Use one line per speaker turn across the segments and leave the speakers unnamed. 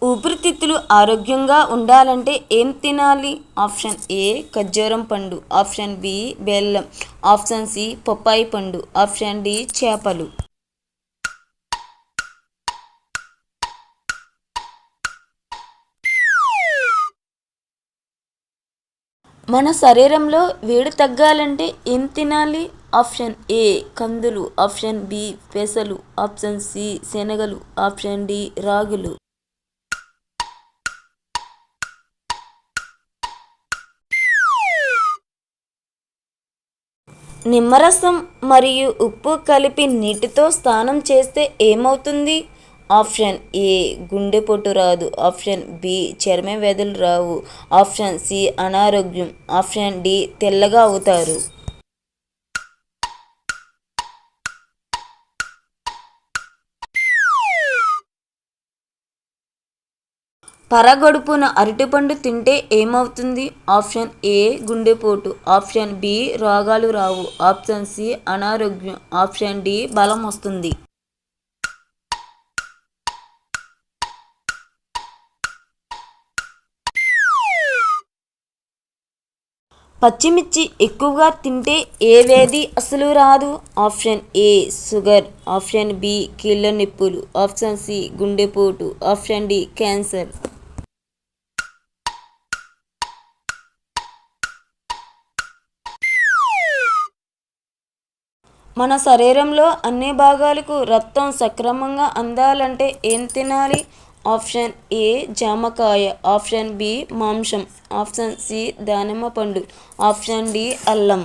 ఊపిరితిత్తులు ఆరోగ్యంగా ఉండాలంటే ఏం తినాలి? ఆప్షన్ ఏ ఖర్జూరం పండు, ఆప్షన్ బి బెల్లం, ఆప్షన్ సి పప్పాయి పండు, ఆప్షన్ డి చేపలు. మన శరీరంలో వేడి తగ్గాలంటే ఏం తినాలి? ఆప్షన్ ఏ కందులు, ఆప్షన్ బి పెసలు, ఆప్షన్ సి శనగలు, ఆప్షన్ డి రాగులు. నిమ్మరసం మరియు ఉప్పు కలిపి నీటితో స్నానం చేస్తే ఏమవుతుంది? ఆప్షన్ ఏ గుండెపోటు రాదు, ఆప్షన్ బి చర్మ వ్యాధులు రావు, ఆప్షన్ సి అనారోగ్యం, ఆప్షన్ డి తెల్లగా అవుతారు. పరగడుపున అరటిపండు తింటే ఏమవుతుంది? ఆప్షన్ ఏ గుండెపోటు, ఆప్షన్ బి రోగాలు రావు, ఆప్షన్ సి అనారోగ్యం, ఆప్షన్ డి బలం వస్తుంది. పచ్చిమిర్చి ఎక్కువగా తింటే ఏ వ్యాధి అసలు రాదు? Option A sugar, option B కీళ్ళ నొప్పులు, ఆప్షన్ సి గుండెపోటు, ఆప్షన్ డి క్యాన్సర్. మన శరీరంలో అన్ని భాగాలకు రక్తం సక్రమంగా అందాలంటే ఏం తినాలి? ఆప్షన్ ఏ జామకాయ, ఆప్షన్ బి మాంసం, ఆప్షన్ సి దానిమ్మ పండు, ఆప్షన్ డి అల్లం.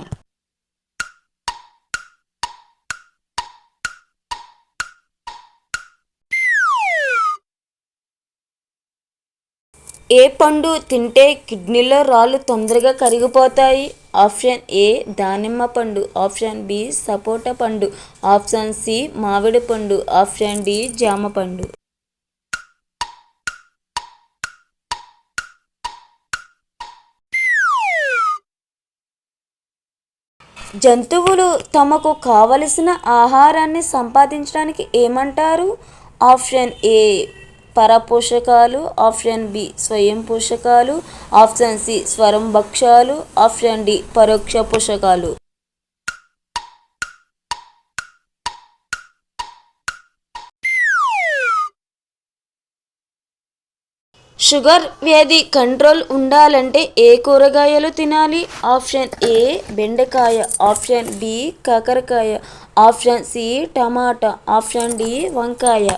ఏ పండు తింటే కిడ్నీలో రాళ్ళు తొందరగా కరిగిపోతాయి? ఆప్షన్ ఏ దానిమ్మ పండు, ఆప్షన్ బి సపోటా పండు, ఆప్షన్ సి మామిడి పండు, ఆప్షన్ డి జామ పండు. జంతువులు తమకు కావలసిన ఆహారాన్ని సంపాదించడానికి ఏమంటారు? ఆప్షన్ ఏ పరపోషకాలు, ఆప్షన్ బి స్వయం పోషకాలు, ఆప్షన్ సి స్వరం భక్ష్యాలు, ఆప్షన్ డి పరోక్ష పోషకాలు. షుగర్ వ్యాధి కంట్రోల్ ఉండాలంటే ఏ కూరగాయలు తినాలి? ఆప్షన్ ఏ బెండకాయ, ఆప్షన్ బి కాకరకాయ, ఆప్షన్ సి టమాటా, ఆప్షన్ డి వంకాయ.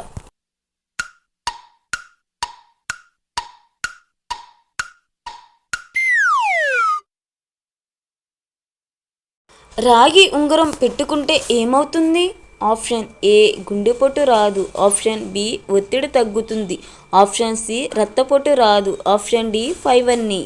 రాగి ఉంగరం పెట్టుకుంటే ఏమవుతుంది? ఆప్షన్ ఏ గుండెపోటు రాదు, ఆప్షన్ బి ఒత్తిడి తగ్గుతుంది, ఆప్షన్ సి రక్తపోటు రాదు, ఆప్షన్ డి ఫైవన్నీ.